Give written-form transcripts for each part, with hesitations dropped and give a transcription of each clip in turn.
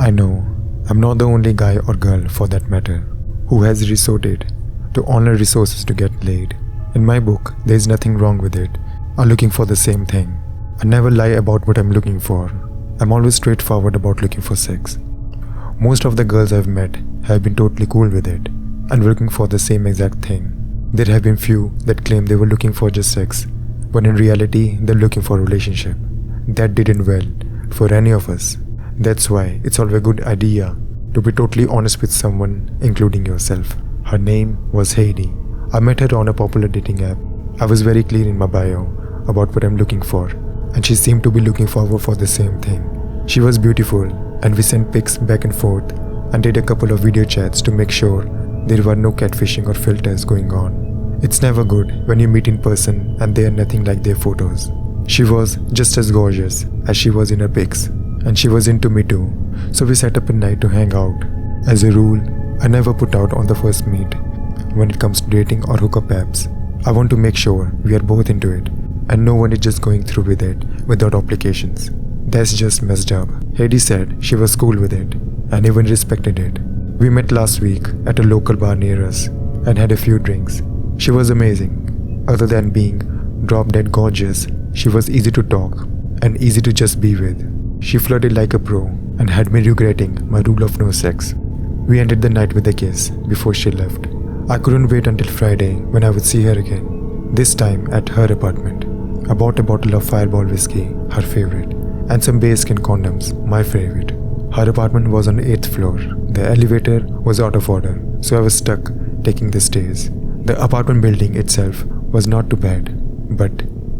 I know I'm not the only guy or girl for that matter who has resorted to online resources to get laid. In my book, there is nothing wrong with it. I'm looking for the same thing. I never lie about what I'm looking for. I'm always straightforward about looking for sex. Most of the girls I've met have been totally cool with it and looking for the same exact thing. There have been few that claim they were looking for just sex, but in reality, they're looking for a relationship. That didn't well for any of us. That's why it's always a good idea to be totally honest with someone, including yourself. Her name was Heidi. I met her on a popular dating app. I was very clear in my bio about what I'm looking for, and she seemed to be looking forward for the same thing. She was beautiful, and we sent pics back and forth and did a couple of video chats to make sure there were no catfishing or filters going on. It's never good when you meet in person and they are nothing like their photos. She was just as gorgeous as she was in her pics, and she was into me too, so we set up a night to hang out. As a rule, I never put out on the first meet. When it comes to dating or hookup apps, I want to make sure we are both into it and no one is just going through with it without applications. That's just messed up. Heidi said she was cool with it and even respected it. We met last week at a local bar near us and had a few drinks. She was amazing. Other than being drop-dead gorgeous, she was easy to talk and easy to just be with. She flirted like a pro and had me regretting my rule of no sex. We ended the night with a kiss before she left. I couldn't wait until Friday when I would see her again, this time at her apartment. I bought a bottle of Fireball whiskey, her favorite, and some bearskin condoms, my favorite. Her apartment was on the 8th floor. The elevator was out of order, so I was stuck taking the stairs. The apartment building itself was not too bad, but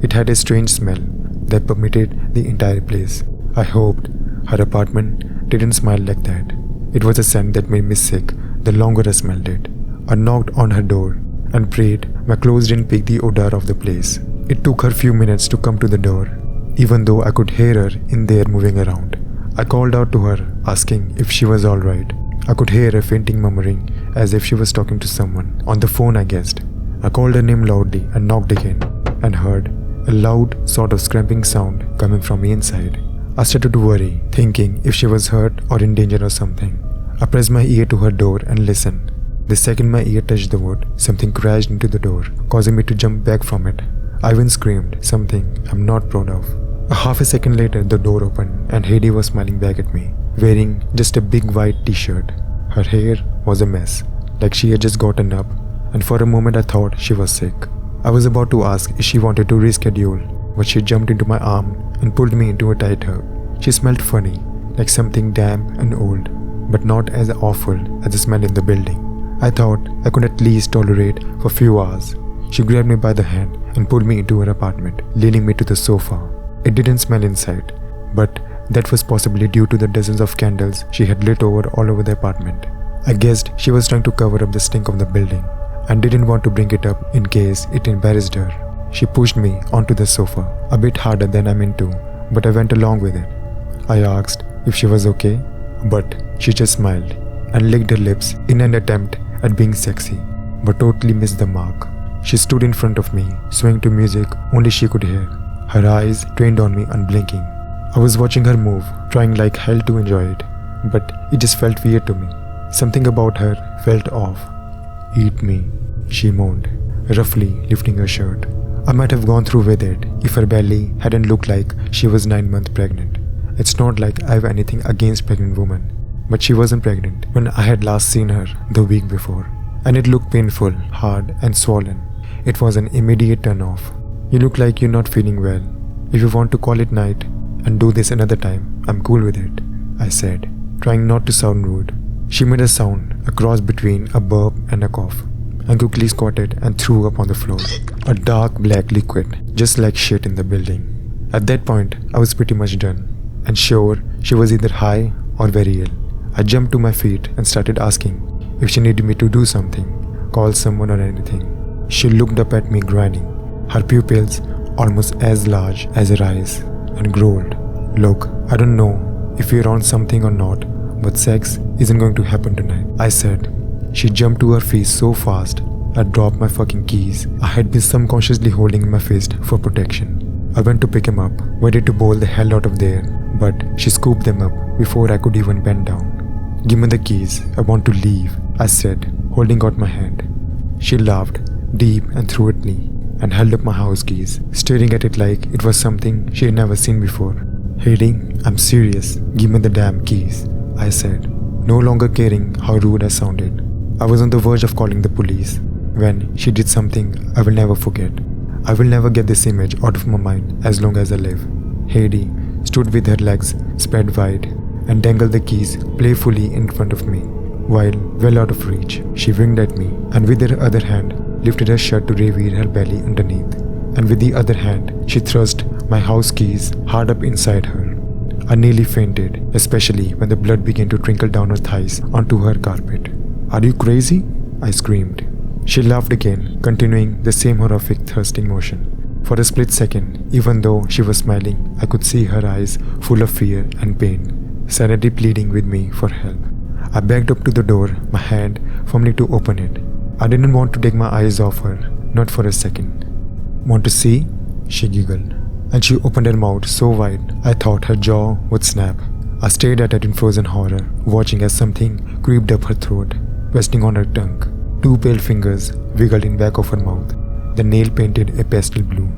it had a strange smell that permeated the entire place. I hoped her apartment didn't smell like that. It was a scent that made me sick the longer I smelled it. I knocked on her door and prayed my clothes didn't pick the odor of the place. It took her a few minutes to come to the door, even though I could hear her in there moving around. I called out to her, asking if she was alright. I could hear her fainting, murmuring as if she was talking to someone. On the phone, I guessed. I called her name loudly and knocked again, and heard a loud sort of scraping sound coming from the inside. I started to worry, thinking if she was hurt or in danger or something. I pressed my ear to her door and listened. The second my ear touched the wood, something crashed into the door, causing me to jump back from it. I even screamed, something I'm not proud of. A half a second later, the door opened and Heidi was smiling back at me, wearing just a big white t-shirt. Her hair was a mess, like she had just gotten up, and for a moment I thought she was sick. I was about to ask if she wanted to reschedule, but she jumped into my arm and pulled me into a tight hug. She smelled funny, like something damp and old, but not as awful as the smell in the building. I thought I could at least tolerate for a few hours. She grabbed me by the hand and pulled me into her apartment, leading me to the sofa. It didn't smell inside, but that was possibly due to the dozens of candles she had lit all over the apartment. I guessed she was trying to cover up the stink of the building and didn't want to bring it up in case it embarrassed her. She pushed me onto the sofa, a bit harder than I'm into, but I went along with it. I asked if she was okay, but she just smiled and licked her lips in an attempt at being sexy, but totally missed the mark. She stood in front of me, swaying to music only she could hear, her eyes trained on me unblinking. I was watching her move, trying like hell to enjoy it, but it just felt weird to me. Something about her felt off. "Eat me," she moaned, roughly lifting her shirt. I might have gone through with it if her belly hadn't looked like she was 9 months pregnant. It's not like I have anything against pregnant women, but she wasn't pregnant when I had last seen her the week before, and it looked painful, hard and swollen. It was an immediate turn-off. "You look like you're not feeling well. If you want to call it night and do this another time, I'm cool with it," I said, trying not to sound rude. She made a sound, a cross between a burp and a cough, and quickly squatted and threw up on the floor. A dark black liquid, just like shit in the building. At that point, I was pretty much done, and sure she was either high or very ill. I jumped to my feet and started asking if she needed me to do something, call someone or anything. She looked up at me grinning, her pupils almost as large as her eyes, and growled, "Look, I don't know if you're on something or not, but sex isn't going to happen tonight," I said. She jumped to her feet so fast, I dropped my fucking keys I had been subconsciously holding in my fist for protection. I went to pick him up, ready to bowl the hell out of there, but she scooped them up before I could even bend down. "Give me the keys, I want to leave," I said, holding out my hand. She laughed deep and threw at me and held up my house keys, staring at it like it was something she had never seen before. "Heidi, I'm serious, give me the damn keys," I said, no longer caring how rude I sounded. I was on the verge of calling the police when she did something I will never forget. I will never get this image out of my mind as long as I live. Heidi stood with her legs spread wide and dangled the keys playfully in front of me. While well out of reach, she winked at me and with her other hand lifted her shirt to reveal her belly underneath. And with the other hand, she thrust my house keys hard up inside her. I nearly fainted, especially when the blood began to trickle down her thighs onto her carpet. "Are you crazy?" I screamed. She laughed again, continuing the same horrific thrusting motion. For a split second, even though she was smiling, I could see her eyes full of fear and pain, silently pleading with me for help. I backed up to the door, my hand firmly to open it. I didn't want to take my eyes off her, not for a second. "Want to see?" she giggled, and she opened her mouth so wide I thought her jaw would snap. I stared at her in frozen horror, watching as something creeped up her throat, resting on her tongue. Two pale fingers wiggled in back of her mouth, the nail painted a pastel blue.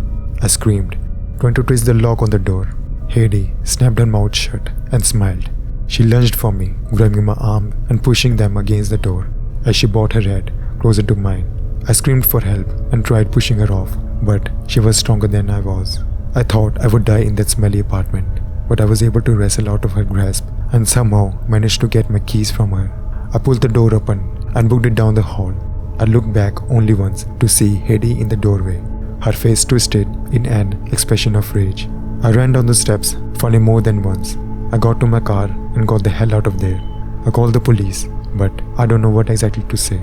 I screamed, trying to twist the lock on the door. Heidi snapped her mouth shut and smiled. She lunged for me, grabbing my arm and pushing them against the door as she brought her head closer to mine. I screamed for help and tried pushing her off, but she was stronger than I was. I thought I would die in that smelly apartment, but I was able to wrestle out of her grasp and somehow managed to get my keys from her. I pulled the door open and booked it down the hall. I looked back only once to see Heidi in the doorway, her face twisted in an expression of rage. I ran down the steps, falling more than once. I got to my car and got the hell out of there. I called the police, but I don't know what exactly to say.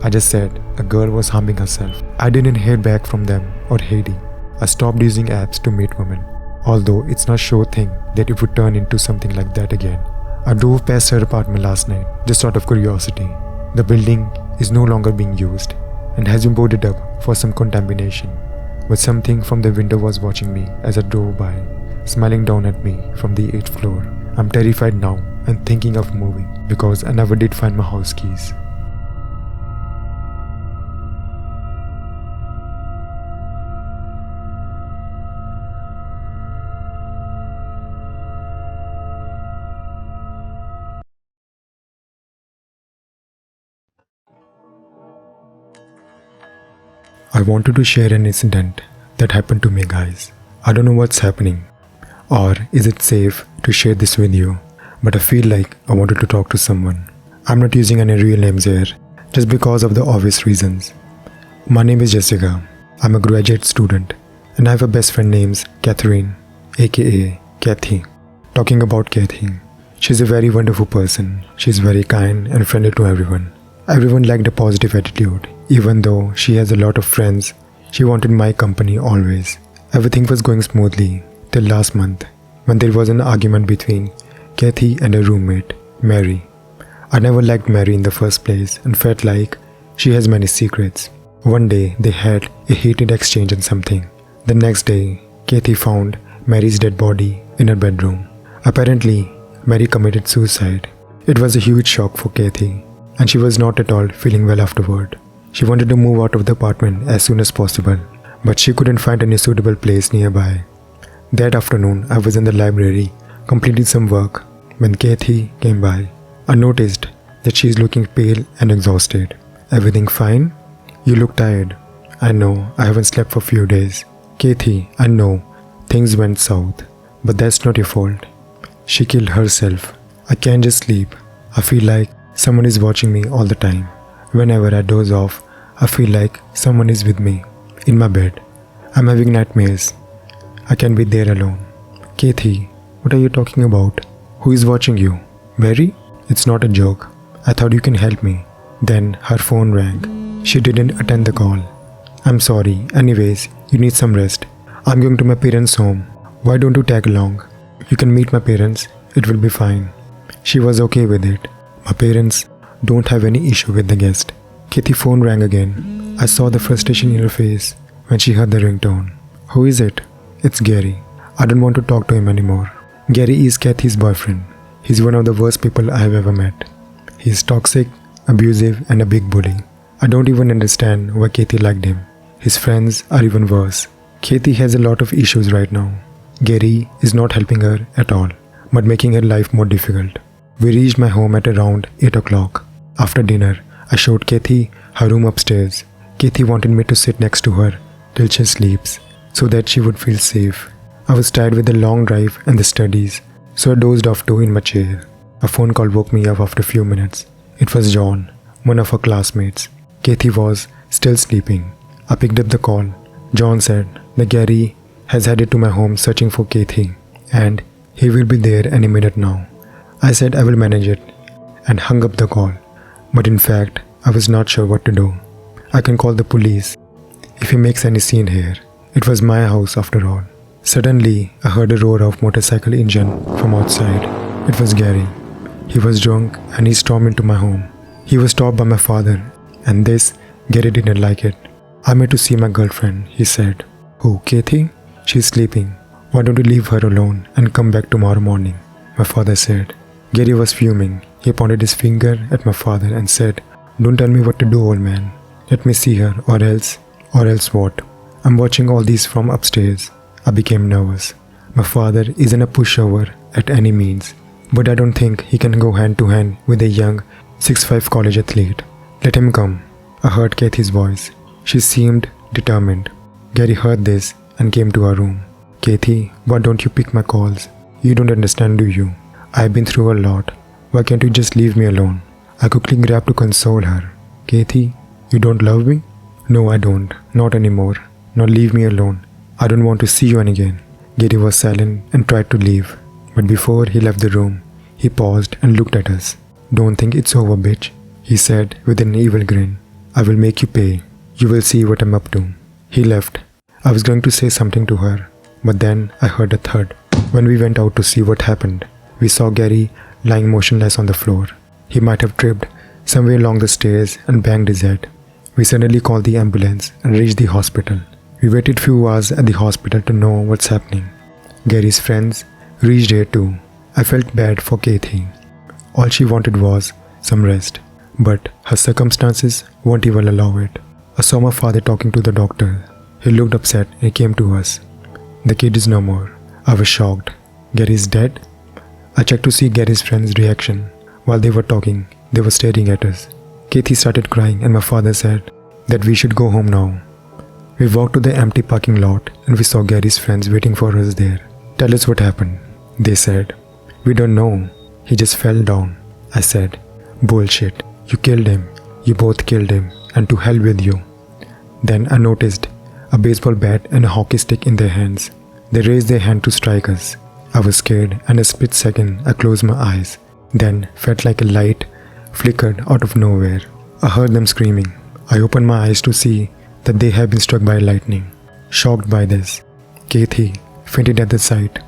I just said a girl was harming herself. I didn't hear back from them or Heidi. I stopped using apps to meet women, although it's not sure thing that it would turn into something like that again. I drove past her apartment last night, just out of curiosity. The building is no longer being used and has been boarded up for some contamination. But something from the window was watching me as I drove by, smiling down at me from the 8th floor. I'm terrified now and thinking of moving because I never did find my house keys. I wanted to share an incident that happened to me, guys. I don't know what's happening, or is it safe to share this with you, but I feel like I wanted to talk to someone. I'm not using any real names here, just because of the obvious reasons. My name is Jessica. I'm a graduate student, and I have a best friend named Catherine, aka Kathy. Talking about Kathy, she's a very wonderful person. She's very kind and friendly to everyone. Everyone liked a positive attitude. Even though she has a lot of friends, she wanted my company always. Everything was going smoothly till last month when there was an argument between Kathy and her roommate, Mary. I never liked Mary in the first place and felt like she has many secrets. One day they had a heated exchange on something. The next day, Kathy found Mary's dead body in her bedroom. Apparently, Mary committed suicide. It was a huge shock for Kathy, and she was not at all feeling well afterward. She wanted to move out of the apartment as soon as possible, but she couldn't find any suitable place nearby. That afternoon, I was in the library, completing some work, when Kathy came by. I noticed that she is looking pale and exhausted. "Everything fine? You look tired." "I know, I haven't slept for a few days." "Kathy, I know, things went south, but that's not your fault. She killed herself. I can't just sleep. I feel like someone is watching me all the time. Whenever I doze off, I feel like someone is with me, in my bed. I'm having nightmares. I can't be there alone." "Kathy, what are you talking about? Who is watching you? Mary? It's not a joke. I thought you can help me." Then her phone rang. She didn't attend the call. "I'm sorry. Anyways, you need some rest. I'm going to my parents' home. Why don't you tag along? You can meet my parents. It will be fine." She was okay with it. My parents don't have any issue with the guest. Kathy's phone rang again. I saw the frustration in her face when she heard the ringtone. "Who is it?" "It's Gary. I don't want to talk to him anymore." Gary is Kathy's boyfriend. He's one of the worst people I have ever met. He's toxic, abusive, and a big bully. I don't even understand why Kathy liked him. His friends are even worse. Kathy has a lot of issues right now. Gary is not helping her at all, but making her life more difficult. We reached my home at around 8 o'clock. After dinner, I showed Kathy her room upstairs. Kathy wanted me to sit next to her till she sleeps, so that she would feel safe. I was tired with the long drive and the studies, so I dozed off too in my chair. A phone call woke me up after a few minutes. It was John, one of our classmates. Kathy was still sleeping. I picked up the call. John said that Gary has headed to my home searching for Kathy, and he will be there any minute now. I said I will manage it, and hung up the call. But in fact, I was not sure what to do. I can call the police if he makes any scene here. It was my house after all. Suddenly, I heard a roar of motorcycle engine from outside. It was Gary. He was drunk and he stormed into my home. He was stopped by my father, and this, Gary didn't like it. "I'm here to see my girlfriend," he said. "Who, Kathy? She's sleeping. Why don't you leave her alone and come back tomorrow morning?" my father said. Gary was fuming. He pointed his finger at my father and said, "Don't tell me what to do, old man. Let me see her, or else what? I'm watching all these from upstairs." I became nervous. My father isn't a pushover at any means, but I don't think he can go hand to hand with a young 6'5" college athlete. "Let him come," I heard Kathy's voice. She seemed determined. Gary heard this and came to our room. "Kathy, why don't you pick my calls? You don't understand, do you? I've been through a lot. Why can't you just leave me alone?" I quickly grabbed to console her. "Kathy, you don't love me?" "No, I don't. Not anymore. Now leave me alone. I don't want to see you again." Gary was silent and tried to leave. But before he left the room, he paused and looked at us. "Don't think it's over, bitch," he said with an evil grin. "I will make you pay. You will see what I'm up to." He left. I was going to say something to her, but then I heard a thud. When we went out to see what happened, we saw Gary lying motionless on the floor. He might have tripped somewhere along the stairs and banged his head. We suddenly called the ambulance and reached the hospital. We waited few hours at the hospital to know what's happening. Gary's friends reached here too. I felt bad for Kathy. All she wanted was some rest, but her circumstances won't even allow it. I saw my father talking to the doctor. He looked upset and came to us. "The kid is no more." I was shocked. "Gary's dead?" I checked to see Gary's friends' reaction. While they were talking, they were staring at us. Kathy started crying and my father said that we should go home now. We walked to the empty parking lot and we saw Gary's friends waiting for us there. "Tell us what happened," they said. "We don't know. He just fell down." I said, "Bullshit. You killed him. You both killed him, and to hell with you." Then I noticed a baseball bat and a hockey stick in their hands. They raised their hand to strike us. I was scared, and a split second I closed my eyes. Then felt like a light flickered out of nowhere. I heard them screaming. I opened my eyes to see that they had been struck by lightning. Shocked by this, Kathy fainted at the sight.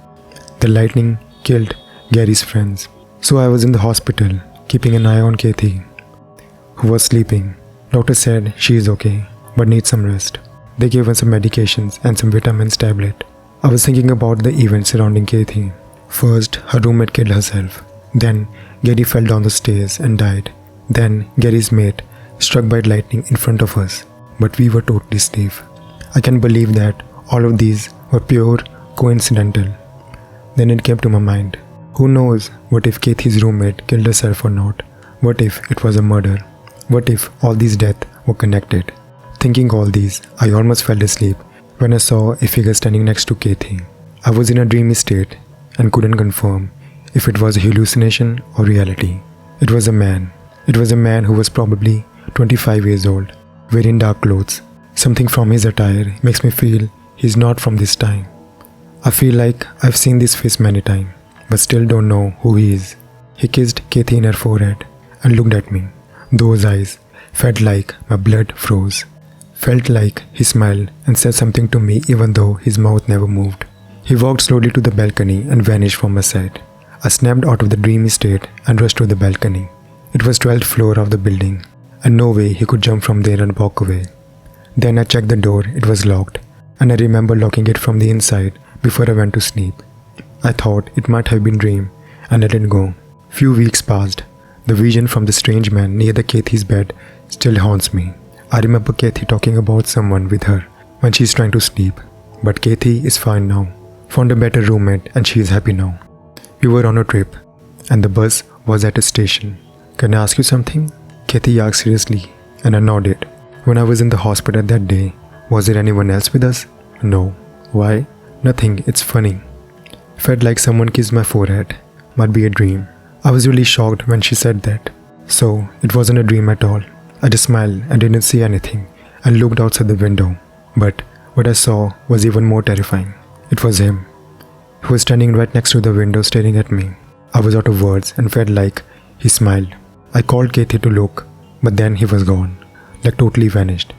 The lightning killed Gary's friends. So I was in the hospital, keeping an eye on Kathy, who was sleeping. Doctor said she is okay, but needs some rest. They gave her some medications and some vitamins tablet. I was thinking about the events surrounding Kathy. First, her roommate killed herself. Then, Gary fell down the stairs and died. Then, Gary's mate struck by lightning in front of us. But we were totally safe. I can't believe that all of these were pure coincidental. Then it came to my mind. Who knows what if Kathy's roommate killed herself or not? What if it was a murder? What if all these deaths were connected? Thinking all these, I almost fell asleep when I saw a figure standing next to Kathy. I was in a dreamy state and couldn't confirm if it was a hallucination or reality. It was a man. It was a man who was probably 25 years old, wearing dark clothes. Something from his attire makes me feel he's not from this time. I feel like I've seen this face many times, but still don't know who he is. He kissed Kathy in her forehead and looked at me. Those eyes felt like my blood froze. Felt like he smiled and said something to me even though his mouth never moved. He walked slowly to the balcony and vanished from my sight. I snapped out of the dreamy state and rushed to the balcony. It was 12th floor of the building, and no way he could jump from there and walk away. Then I checked the door, it was locked, and I remember locking it from the inside before I went to sleep. I thought it might have been a dream and let it go. Few weeks passed. The vision from the strange man near the Kathy's bed still haunts me. I remember Kathy talking about someone with her when she's trying to sleep. But Kathy is fine now. Found a better roommate and she is happy now. We were on a trip and the bus was at a station. Can I ask you something? Kathy asked seriously and I nodded. When I was in the hospital that day, was there anyone else with us? No. Why? Nothing, it's funny. Felt like someone kissed my forehead. Might be a dream. I was really shocked when she said that. So, it wasn't a dream at all. I just smiled and didn't see anything and looked outside the window. But what I saw was even more terrifying. It was him. He was standing right next to the window staring at me. I was out of words and felt like he smiled. I called Kathy to look, but then he was gone. Like totally vanished.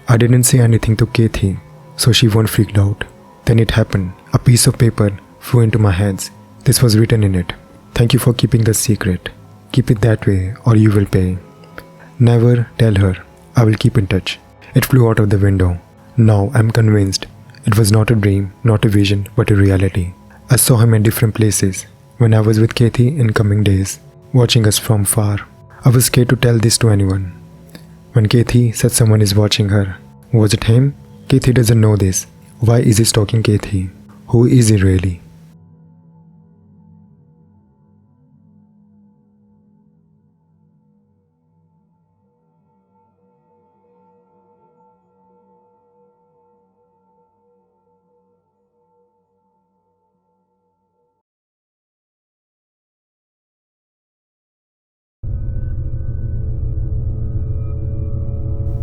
I didn't say anything to Kathy, so she won't freak out. Then it happened. A piece of paper flew into my hands. This was written in it. Thank you for keeping the secret. Keep it that way or you will pay. Never tell her. I will keep in touch. It flew out of the window. Now I'm convinced it was not a dream, not a vision, but a reality. I saw him in different places when I was with Kathy in coming days, watching us from far. I was scared to tell this to anyone. When Kathy said someone is watching her, was it him? Kathy doesn't know this. Why is he stalking Kathy? Who is he really?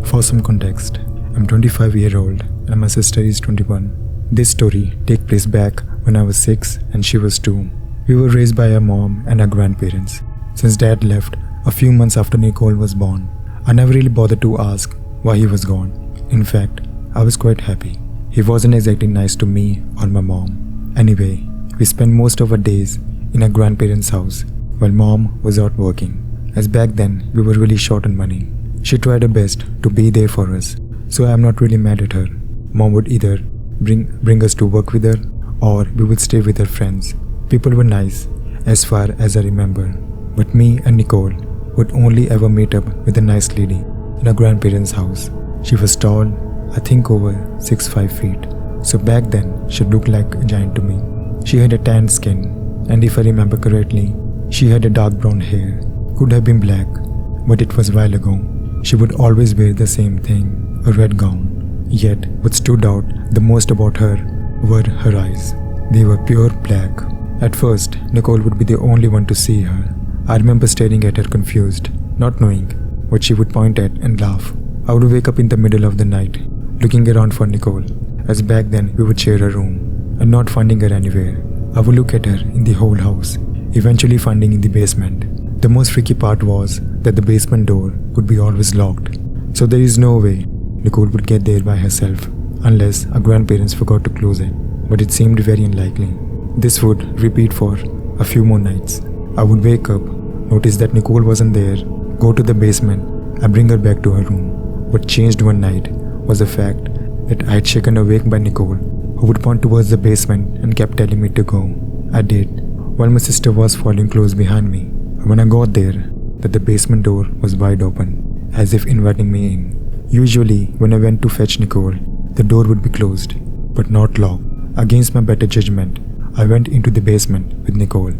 For some context, I'm 25-year-old and my sister is 21. This story takes place back when I was 6 and she was 2. We were raised by our mom and our grandparents. Since dad left a few months after Nicole was born, I never really bothered to ask why he was gone. In fact, I was quite happy. He wasn't exactly nice to me or my mom. Anyway, we spent most of our days in our grandparents' house while mom was out working, as back then we were really short on money. She tried her best to be there for us, so I am not really mad at her. Mom would either bring us to work with her or we would stay with her friends. People were nice as far as I remember, but me and Nicole would only ever meet up with a nice lady in our grandparents' house. She was tall, I think over 6'5 feet, so back then she looked like a giant to me. She had a tanned skin, and if I remember correctly, she had a dark brown hair. Could have been black, but it was a while ago. She would always wear the same thing, a red gown. Yet, what stood out the most about her were her eyes. They were pure black. At first, Nicole would be the only one to see her. I remember staring at her confused, not knowing what she would point at and laugh. I would wake up in the middle of the night, looking around for Nicole, as back then we would share a room, and not finding her anywhere. I would look at her in the whole house, eventually finding in the basement. The most freaky part was that the basement door would be always locked, so there is no way Nicole would get there by herself unless our grandparents forgot to close it, but it seemed very unlikely. This would repeat for a few more nights. I would wake up, notice that Nicole wasn't there, go to the basement and bring her back to her room. What changed one night was the fact that I had shaken awake by Nicole, who would point towards the basement and kept telling me to go. I did, while my sister was following close behind me. When I got there, that the basement door was wide open, as if inviting me in. Usually, when I went to fetch Nicole, the door would be closed, but not locked. Against my better judgment, I went into the basement with Nicole,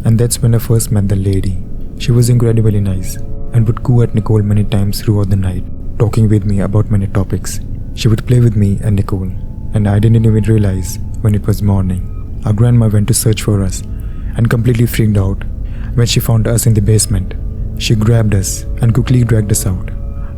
and that's when I first met the lady. She was incredibly nice, and would coo at Nicole many times throughout the night, talking with me about many topics. She would play with me and Nicole, and I didn't even realize when it was morning. Our grandma went to search for us, and completely freaked out when she found us in the basement. She grabbed us and quickly dragged us out,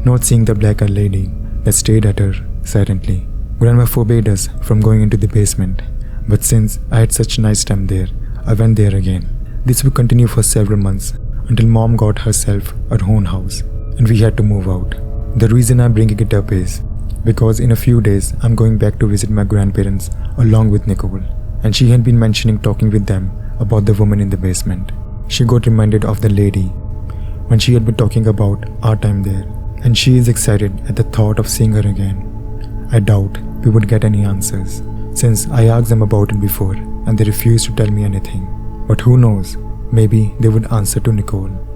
not seeing the black-eyed lady that stared at her silently. Grandma forbade us from going into the basement, but since I had such a nice time there, I went there again. This would continue for several months until Mom got herself her own house and we had to move out. The reason I'm bringing it up is because in a few days I'm going back to visit my grandparents along with Nicole, and she had been mentioning talking with them about the woman in the basement. She got reminded of the lady when she had been talking about our time there, and she is excited at the thought of seeing her again. I doubt we would get any answers, since I asked them about it before and they refused to tell me anything. But who knows, maybe they would answer to Nicole.